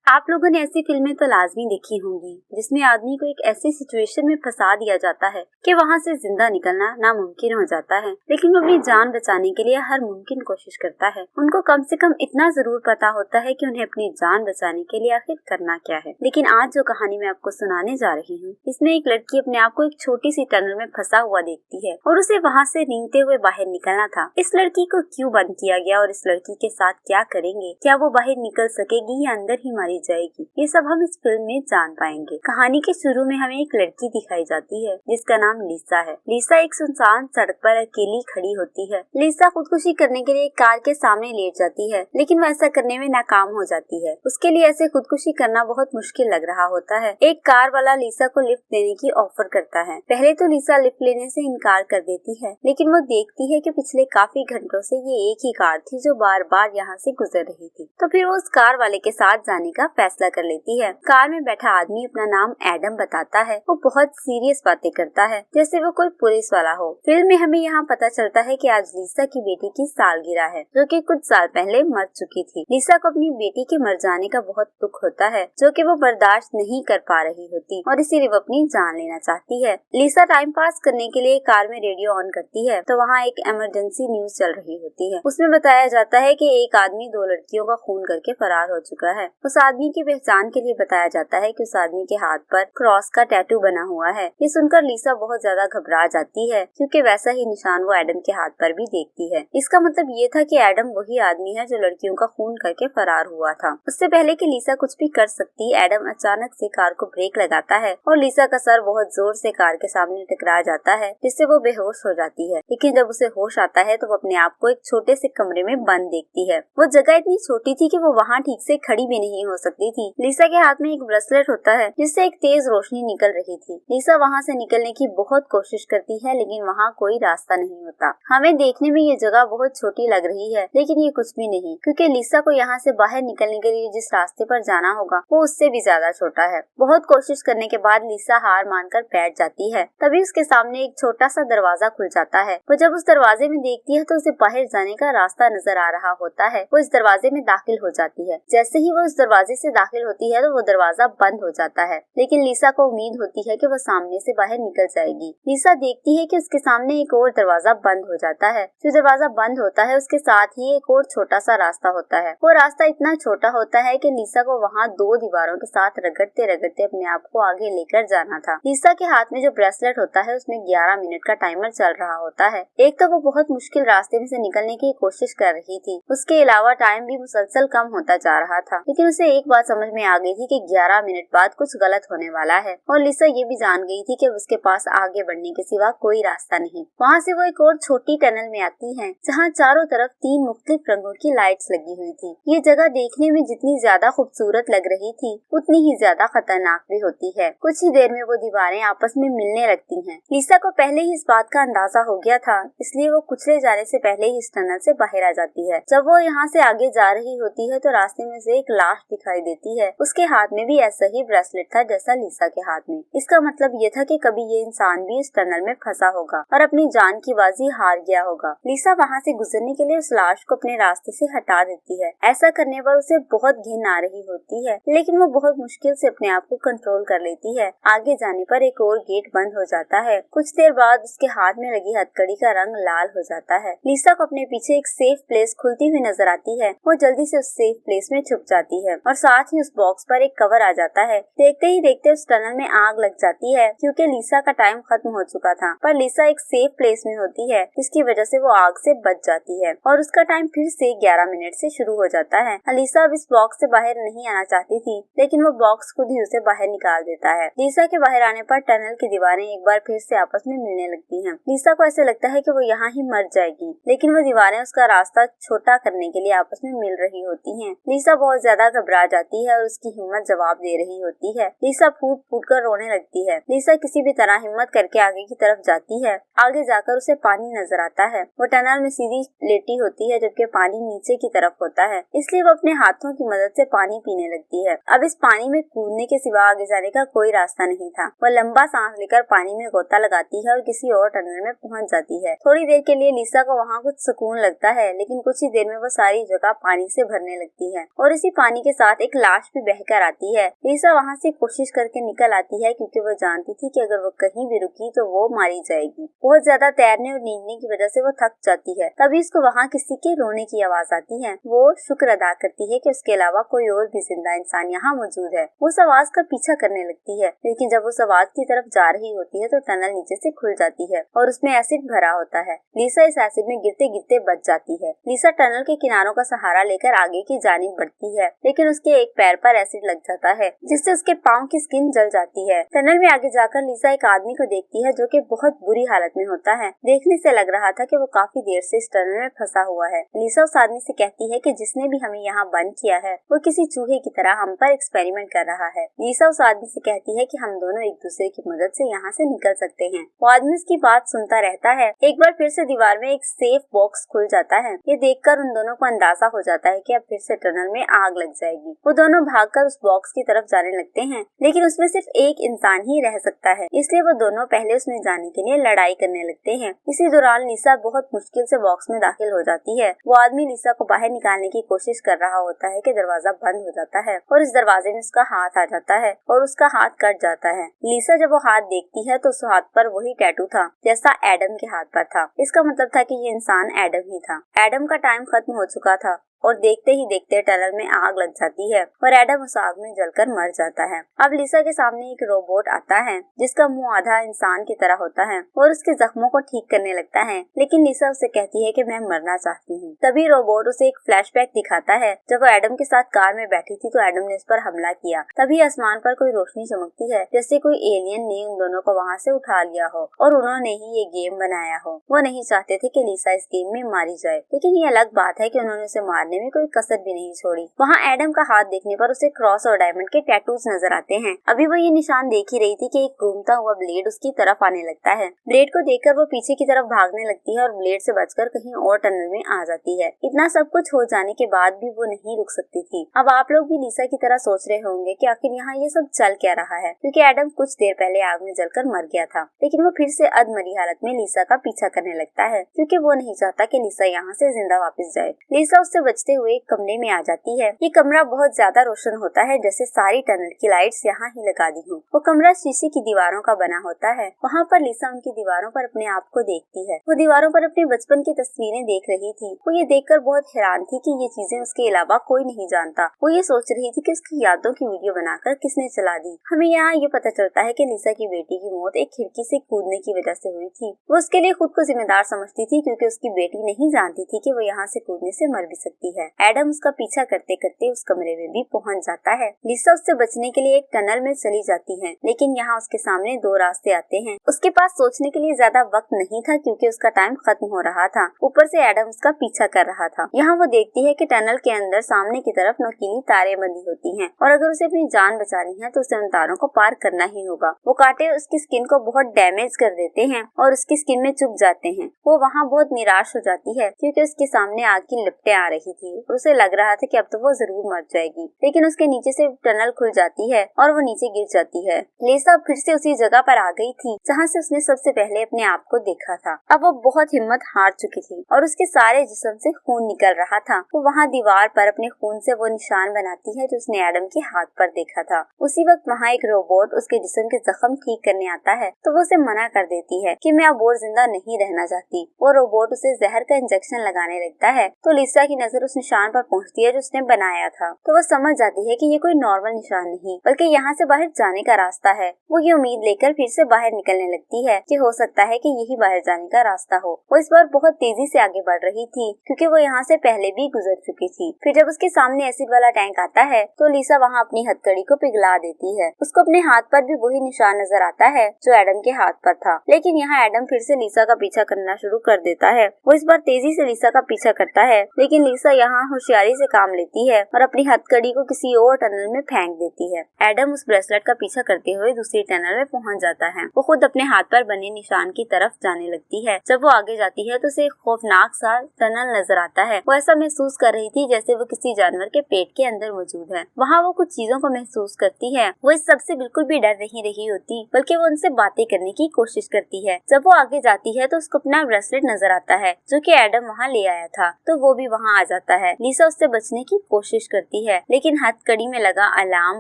आप लोगों ने ऐसी फिल्में तो लाजमी देखी होंगी जिसमें आदमी को एक ऐसी सिचुएशन में फंसा दिया जाता है कि वहां से जिंदा निकलना नामुमकिन हो जाता है, लेकिन वो अपनी जान बचाने के लिए हर मुमकिन कोशिश करता है। उनको कम से कम इतना जरूर पता होता है कि उन्हें अपनी जान बचाने के लिए आखिर करना क्या है। लेकिन आज जो कहानी मैं आपको सुनाने जा रही हूँ, इसमें एक लड़की अपने आप को एक छोटी सी टनल में फंसा हुआ देखती है और उसे वहाँ से रेंगते हुए बाहर निकलना था। इस लड़की को क्यों बंद किया गया और इस लड़की के साथ क्या करेंगे, क्या वो बाहर निकल सकेगी या अंदर ही मारी जाएगी, ये सब हम इस फिल्म में जान पाएंगे। कहानी के शुरू में हमें एक लड़की दिखाई जाती है जिसका नाम लिसा है। लिसा एक सुनसान सड़क पर अकेली खड़ी होती है। लिसा खुदकुशी करने के लिए एक कार के सामने लेट जाती है, लेकिन वो ऐसा करने में नाकाम हो जाती है। उसके लिए ऐसे खुदकुशी करना बहुत मुश्किल लग रहा होता है। एक कार वाला लिसा को लिफ्ट देने की ऑफर करता है। पहले तो लिसा लिफ्ट लेने से इनकार कर देती है, लेकिन वो देखती है कि पिछले काफी घंटों से ये एक ही कार थी जो बार बार यहाँ से गुजर रही थी। तो फिर वो उस कार वाले के साथ जाने का फैसला कर लेती है। कार में बैठा आदमी अपना नाम एडम बताता है। वो बहुत सीरियस बातें करता है, जैसे वो कोई पुलिस वाला हो। फिल्म में हमें यहाँ पता चलता है कि आज लिसा की बेटी की सालगिरह है, जो कि कुछ साल पहले मर चुकी थी। लिसा को अपनी बेटी के मर जाने का बहुत दुख होता है, जो कि वो बर्दाश्त नहीं कर पा रही होती और इसीलिए वो अपनी जान लेना चाहती है। लिसा टाइम पास करने के लिए कार में रेडियो ऑन करती है, तो वहाँ एक इमरजेंसी न्यूज चल रही होती है। उसमें बताया जाता है कि एक आदमी 2 लड़कियों का खून करके फरार हो चुका है। उस आदमी की पहचान के लिए बताया जाता है कि उस आदमी के हाथ पर क्रॉस का टैटू बना हुआ है। ये सुनकर लिसा बहुत ज्यादा घबरा जाती है, क्योंकि वैसा ही निशान वो एडम के हाथ पर भी देखती है। इसका मतलब ये था कि एडम वही आदमी है जो लड़कियों का खून करके फरार हुआ था। उससे पहले कि लिसा कुछ भी कर सकती, एडम अचानक से कार को ब्रेक लगाता है और लिसा का सर बहुत जोर से कार के सामने टकरा जाता है, जिससे वो बेहोश हो जाती है। लेकिन जब उसे होश आता है तो वो अपने आप को एक छोटे से कमरे में बंद देखती है। वो जगह इतनी छोटी थी कि वो वहाँ ठीक से खड़ी भी नहीं हो सकती थी। लिसा के हाथ में एक ब्रेसलेट होता है जिससे एक तेज रोशनी निकल रही थी। लिसा वहाँ से निकलने की बहुत कोशिश करती है, लेकिन वहाँ कोई रास्ता नहीं होता। हमें देखने में ये जगह बहुत छोटी लग रही है, लेकिन ये कुछ भी नहीं, क्योंकि लिसा को यहाँ से बाहर निकलने के लिए जिस रास्ते पर जाना होगा वो उससे भी ज्यादा छोटा है। बहुत कोशिश करने के बाद लिसा हार मानकर बैठ जाती है। तभी उसके सामने एक छोटा सा दरवाजा खुल जाता है। वो जब उस दरवाजे में देखती है तो उसे बाहर जाने का रास्ता नजर आ रहा होता है। वो इस दरवाजे में दाखिल हो जाती है। जैसे ही वो उस दरवाजे से दाखिल होती है तो वो दरवाजा बंद हो जाता है, लेकिन लिसा को उम्मीद होती है कि वो सामने से बाहर निकल जाएगी। लिसा देखती है कि उसके सामने एक और दरवाजा बंद हो जाता है। जो दरवाजा बंद होता है उसके साथ ही एक और छोटा सा रास्ता होता है। वो रास्ता इतना छोटा होता है कि लिसा को वहाँ 2 दीवारों के साथ रगड़ते रगड़ते अपने आप को आगे लेकर जाना था। लिसा के हाथ में जो ब्रेसलेट होता है उसमें 11 मिनट का टाइमर चल रहा होता है। एक तो वो बहुत मुश्किल रास्ते में से निकलने की कोशिश कर रही थी, उसके अलावा टाइम भी मुसलसल कम होता जा रहा था। लेकिन उसे एक बात समझ में आ गई थी कि 11 मिनट बाद कुछ गलत होने वाला है, और लिसा ये भी जान गई थी कि उसके पास आगे बढ़ने के सिवा कोई रास्ता नहीं। वहाँ से वो एक और छोटी टनल में आती है, जहाँ चारों तरफ 3 मुख्तलिफ रंगों की लाइट्स लगी हुई थी। ये जगह देखने में जितनी ज्यादा खूबसूरत लग रही थी, उतनी ही ज्यादा खतरनाक भी होती है। कुछ ही देर में वो दीवारें आपस में मिलने लगती हैं। लिसा को पहले ही इस बात का अंदाजा हो गया था, इसलिए वो कुचले जाने से पहले ही इस टनल से बाहर आ जाती है। जब वो यहाँ से आगे जा रही होती है तो रास्ते में से एक लाश दिखाई देती है। उसके हाथ में भी ऐसा ही ब्रेसलेट था जैसा लिसा के हाथ में। इसका मतलब ये था कि कभी ये इंसान भी इस टनल में फंसा होगा और अपनी जान की बाजी हार गया होगा। लिसा वहाँ से गुजरने के लिए उस लाश को अपने रास्ते से हटा देती है। ऐसा करने पर उसे बहुत घिन आ रही होती है, लेकिन वो बहुत मुश्किल से अपने आप को कंट्रोल कर लेती है। आगे जाने पर एक और गेट बंद हो जाता है। कुछ देर बाद उसके हाथ में लगी हथकड़ी का रंग लाल हो जाता है। लिसा को अपने पीछे एक सेफ प्लेस खुलती हुई नजर आती है। वो जल्दी से उस सेफ प्लेस में छुप जाती है और साथ ही उस बॉक्स पर एक कवर आ जाता है। देखते ही देखते उस टनल में आग लग जाती है, क्योंकि लिसा का टाइम खत्म हो चुका था। पर लिसा एक सेफ प्लेस में होती है, जिसकी वजह से वो आग से बच जाती है और उसका टाइम फिर से 11 मिनट से शुरू हो जाता है। लिसा अब इस बॉक्स से बाहर नहीं आना चाहती थी, लेकिन वो बॉक्स खुद ही उसे बाहर निकाल देता है। लिसा के बाहर आने पर टनल की दीवारें एक बार फिर से आपस में मिलने लगती हैं। लिसा को ऐसे लगता है कि वो यहाँ ही मर जाएगी, लेकिन वो दीवारें उसका रास्ता छोटा करने के लिए आपस में मिल रही होती हैं। लिसा बहुत ज्यादा घबरा जाती है और उसकी हिम्मत जवाब दे रही होती है। लिसा फूट फूट कर रोने लगती है। लिसा किसी भी तरह हिम्मत करके आगे की तरफ जाती है। आगे जाकर उसे पानी नजर आता है। वो टनल में सीधी लेटी होती है, जबकि पानी नीचे की तरफ होता है, इसलिए वो अपने हाथों की मदद से पानी पीने लगती है। अब इस पानी में कूदने के सिवा आगे जाने का कोई रास्ता नहीं था। वो लंबा सांस लेकर पानी में गोता लगाती है और किसी और टनल में पहुंच जाती है। थोड़ी देर के लिए लिसा को वहाँ कुछ सुकून लगता है, लेकिन कुछ ही देर में वो सारी जगह पानी से भरने लगती है और इसी पानी के साथ साथ एक लाश भी बहकर आती है। लिसा वहाँ से कोशिश करके निकल आती है क्योंकि वो जानती थी कि अगर वो कहीं भी रुकी तो वो मारी जाएगी। बहुत ज्यादा तैरने और नींदने की वजह से वो थक जाती है। तभी उसको वहाँ किसी के रोने की आवाज आती है। वो शुक्र अदा करती है कि उसके अलावा कोई और भी जिंदा इंसान यहाँ मौजूद है। वो उस आवाज का पीछा करने लगती है, लेकिन जब उस आवाज की तरफ जा रही होती है तो टनल नीचे से खुल जाती है और उसमें एसिड भरा होता है। लिसा इस एसिड में गिरते गिरते बच जाती है। लिसा टनल के किनारों का सहारा लेकर आगे की जानिब बढ़ती है, लेकिन उसके एक पैर पर एसिड लग जाता है जिससे उसके पाँव की स्किन जल जाती है। टनल में आगे जाकर लिसा एक आदमी को देखती है जो कि बहुत बुरी हालत में होता है। देखने से लग रहा था कि वो काफी देर से इस टनल में फंसा हुआ है। लिसा उस आदमी से कहती है कि जिसने भी हमें यहाँ बंद किया है वो किसी चूहे की तरह हम पर एक्सपेरिमेंट कर रहा है। लिसा उस आदमी से कहती है कि हम दोनों एक दूसरे की मदद से यहाँ से निकल सकते हैं। वो आदमी उसकी बात सुनता रहता है। एक बार फिर से दीवार में एक सेफ बॉक्स खुल जाता है। ये देखकर उन दोनों को अंदाजा हो जाता है कि अब फिर से टनल में आग लग जाएगी। वो दोनों भागकर उस बॉक्स की तरफ जाने लगते हैं, लेकिन उसमें सिर्फ एक इंसान ही रह सकता है, इसलिए वो दोनों पहले उसमें जाने के लिए लड़ाई करने लगते हैं। इसी दौरान लिसा बहुत मुश्किल से बॉक्स में दाखिल हो जाती है। वो आदमी लिसा को बाहर निकालने की कोशिश कर रहा होता है कि दरवाजा बंद हो जाता है और इस दरवाजे में उसका हाथ आ जाता है और उसका हाथ कट जाता है। लिसा जब वो हाथ देखती है तो उस हाथ पर वही टैटू था जैसा एडम के हाथ पर था। इसका मतलब था कि ये इंसान एडम ही था। एडम का टाइम खत्म हो चुका था और देखते ही देखते टनल में आग लग जाती है और एडम उस आग में जलकर मर जाता है। अब लिसा के सामने एक रोबोट आता है जिसका मुंह आधा इंसान की तरह होता है और उसके जख्मों को ठीक करने लगता है, लेकिन लिसा उसे कहती है कि मैं मरना चाहती हूँ। तभी रोबोट उसे एक फ्लैशबैक दिखाता है। जब वो एडम के साथ कार में बैठी थी तो एडम ने उस पर हमला किया। तभी आसमान पर कोई रोशनी चमकती है जैसे कोई एलियन ने उन दोनों को वहाँ से उठा लिया हो और उन्होंने ही ये गेम बनाया हो। वो नहीं चाहते थे कि लिसा इस गेम में मारी जाए, लेकिन ये अलग बात है कि उन्होंने उसे मारने में कोई कसर भी नहीं छोड़ी। वहाँ एडम का हाथ देखने पर उसे क्रॉस और डायमंड के टैटूज नजर आते हैं। अभी वो ये निशान देख ही रही थी कि एक घूमता हुआ ब्लेड उसकी तरफ आने लगता है। ब्लेड को देखकर वो पीछे की तरफ भागने लगती है और ब्लेड से बचकर कहीं और टनल में आ जाती है। इतना सब कुछ हो जाने के बाद भी वो नहीं रुक सकती थी। अब आप लोग भी लिसा की तरह सोच रहे होंगे कि आखिर यहाँ ये सब चल क्या रहा है, क्योंकि एडम कुछ देर पहले आग में जलकर मर गया था, लेकिन वो फिर से अधमरी हालत में लिसा का पीछा करने लगता है क्योंकि वो नहीं चाहता कि लिसा यहाँ से जिंदा वापस जाए। लिसा उससे बचते हुए कमरे में आ जाती है। ये कमरा बहुत ज्यादा रोशन होता है जैसे सारी टनल की लाइट्स यहाँ ही लगा दी हो। वो कमरा शीशे की दीवारों का बना होता है। वहाँ पर लिसा उनकी दीवारों पर अपने आप को देखती है। वो दीवारों पर अपने बचपन की तस्वीरें देख रही थी। वो ये देखकर बहुत हैरान थी कि ये चीजें उसके अलावा कोई नहीं जानता। वो ये सोच रही थी कि उसकी यादों की वीडियो बनाकर किसने चला दी। हमें यहाँ ये पता चलता है कि लिसा की बेटी की मौत एक खिड़की से कूदने की वजह से हुई थी। वो उसके लिए खुद को जिम्मेदार समझती थी क्योंकि उसकी बेटी नहीं जानती थी कि वो यहाँ से कूदने से मर भी सकती है। एडम उसका पीछा करते करते उस कमरे में भी पहुंच जाता है। लिसा उससे बचने के लिए एक टनल में चली जाती है, लेकिन यहाँ उसके सामने दो रास्ते आते हैं। उसके पास सोचने के लिए ज्यादा वक्त नहीं था क्योंकि उसका टाइम खत्म हो रहा था। ऊपर से एडम उसका पीछा कर रहा था। यहाँ वो देखती है कि टनल के अंदर सामने की तरफ नुकीली तारें बंधी होती हैं और अगर उसे अपनी जान बचानी है तो उसे उन तारों को पार करना ही होगा। वो कांटे उसकी स्किन को बहुत डैमेज कर देते हैं और उसकी स्किन में चुभ जाते हैं। वो वहाँ बहुत निराश हो जाती है क्योंकि उसके सामने आग की लपटें आ रही थी और उसे लग रहा था कि अब तो वो जरूर मर जाएगी, लेकिन उसके नीचे से टनल खुल जाती है और वो नीचे गिर जाती है। लिसा फिर से उसी जगह पर आ गई थी जहाँ से उसने सबसे पहले अपने आप को देखा था। अब वो बहुत हिम्मत हार चुकी थी और उसके सारे जिस्म से खून निकल रहा था। वो वहाँ दीवार पर अपने खून से वो निशान बनाती है जो उसने एडम के हाथ पर देखा था। उसी वक्त वहाँ एक रोबोट उसके जिस्म के जख्म ठीक करने आता है तो वो उसे मना कर देती है कि मैं अब और जिंदा नहीं रहना चाहती। वो रोबोट उसे जहर का इंजेक्शन लगाने लगता है तो लिसा की नजर उस निशान पर पहुँचती है जो उसने बनाया था। तो वो समझ जाती है कि ये कोई नॉर्मल निशान नहीं बल्कि यहाँ से बाहर जाने का रास्ता है। वो ये उम्मीद लेकर फिर से बाहर निकलने लगती है कि हो सकता है कि यही बाहर जाने का रास्ता हो। वो इस बार बहुत तेजी से आगे बढ़ रही थी क्योंकि वो यहाँ से पहले भी गुजर चुकी थी। फिर जब उसके सामने एसिड वाला टैंक आता है तो लिसा वहाँ अपनी हथकड़ी को पिघला देती है। उसको अपने हाथ पर भी वही निशान नजर आता है जो एडम के हाथ पर था, लेकिन यहाँ एडम फिर से लिसा का पीछा करना शुरू कर देता है। वो इस बार तेजी से लिसा का पीछा करता है, लेकिन लिसा यहाँ होशियारी से काम लेती है और अपनी हथकड़ी को किसी और टनल में फेंक देती है। एडम उस ब्रेसलेट का पीछा करते हुए दूसरी टनल में पहुंच जाता है। वो खुद अपने हाथ पर बने निशान की तरफ जाने लगती है। जब वो आगे जाती है तो उसे खौफनाक सा टनल नजर आता है। वो ऐसा महसूस कर रही थी जैसे वो किसी जानवर के पेट के अंदर मौजूद है। वहाँ वो कुछ चीजों को महसूस करती है। वो इस सब से बिल्कुल भी डर नहीं रही होती बल्कि वो उनसे बातें करने की कोशिश करती है। जब वो आगे जाती है तो उसको अपना ब्रेसलेट नजर आता है जो कि एडम वहाँ ले आया था, तो वो भी वहाँ आ जाता जाता है। लिसा उससे बचने की कोशिश करती है, लेकिन हथकड़ी में लगा अलार्म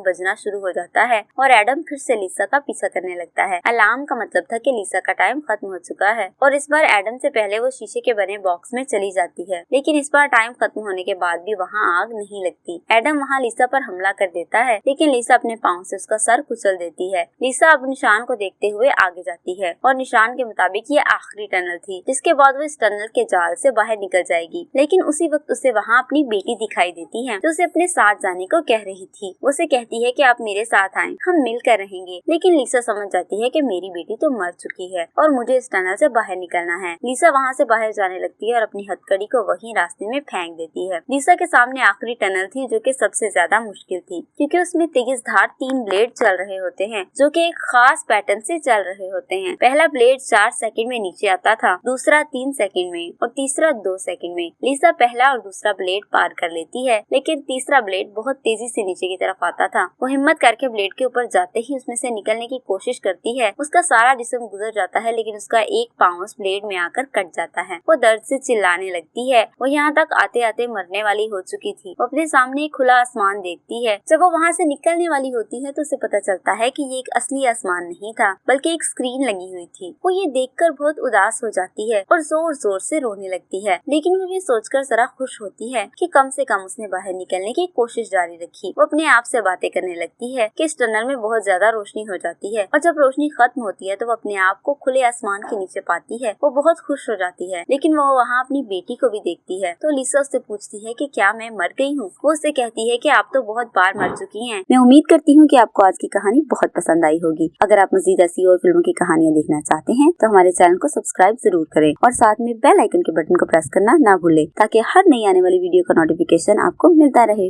बजना शुरू हो जाता है और एडम फिर से लिसा का पीछा करने लगता है। अलार्म का मतलब था कि लिसा का टाइम खत्म हो चुका है और इस बार एडम से पहले वो शीशे के बने बॉक्स में चली जाती है, लेकिन इस बार टाइम खत्म होने के बाद भी वहाँ आग नहीं लगती। एडम वहाँ लिसा पर हमला कर देता है, लेकिन लिसा अपने पाँव से उसका सर कुचल देती है। लिसा अब निशान को देखते हुए आगे जाती है और निशान के मुताबिक ये आखिरी टनल थी, जिसके बाद वो इस टनल के जाल से बाहर निकल जाएगी। लेकिन उसी वक्त उसे वहाँ अपनी बेटी दिखाई देती है, जो उसे अपने साथ जाने को कह रही थी। वो उसे कहती है कि आप मेरे साथ आएं, हम मिलकर रहेंगे। लेकिन लिसा समझ जाती है कि मेरी बेटी तो मर चुकी है और मुझे इस टनल से बाहर निकलना है। लिसा वहाँ से बाहर जाने लगती है और अपनी हथकड़ी को वहीं रास्ते में फेंक देती है। लिसा के सामने आखिरी टनल थी, जो कि सबसे ज्यादा मुश्किल थी, क्योंकि उसमें तेज धार 3 ब्लेड चल रहे होते हैं, जो कि एक खास पैटर्न से चल रहे होते हैं। पहला ब्लेड 4 सेकंड में नीचे आता था, दूसरा 3 सेकंड में और तीसरा 2 सेकंड में। लिसा पहला और दूसरा ब्लेड पार कर लेती है, लेकिन तीसरा ब्लेड बहुत तेजी से नीचे की तरफ आता था। वो हिम्मत करके ब्लेड के ऊपर जाते ही उसमें से निकलने की कोशिश करती है। उसका सारा जिस्म गुजर जाता है, लेकिन उसका एक पाँव उस ब्लेड में आकर कट जाता है। वो दर्द से चिल्लाने लगती है। वो यहाँ तक आते आते मरने वाली हो चुकी थी। वो अपने सामने एक खुला आसमान देखती है। जब वो वहाँ से निकलने वाली होती है तो उसे पता चलता है कि ये एक असली आसमान नहीं था, बल्कि एक स्क्रीन लगी हुई थी। वो ये देखकर बहुत उदास हो जाती है और जोर जोर से रोने लगती है, लेकिन वो ये सोचकर जरा खुश होती है कि कम से कम उसने बाहर निकलने की कोशिश जारी रखी। वो अपने आप से बातें करने लगती है कि इस टनल में बहुत ज्यादा रोशनी हो जाती है और जब रोशनी खत्म होती है तो वो अपने आप को खुले आसमान के नीचे पाती है। वो बहुत खुश हो जाती है, लेकिन वो वहाँ अपनी बेटी को भी देखती है। तो लिसा उससे पूछती है कि क्या मैं मर गई हूँ। वो उससे कहती है कि आप तो बहुत बार मर चुकी हैं। मैं उम्मीद करती हूँ कि आपको आज की कहानी बहुत पसंद आई होगी। अगर आप मज़ीद ऐसी और फिल्मों की कहानियाँ देखना चाहते हैं तो हमारे चैनल को सब्सक्राइब जरूर करें और साथ में बेल आइकन के बटन को प्रेस करना ना भूलें, ताकि हर नई आने वाली वीडियो का नोटिफिकेशन आपको मिलता रहे।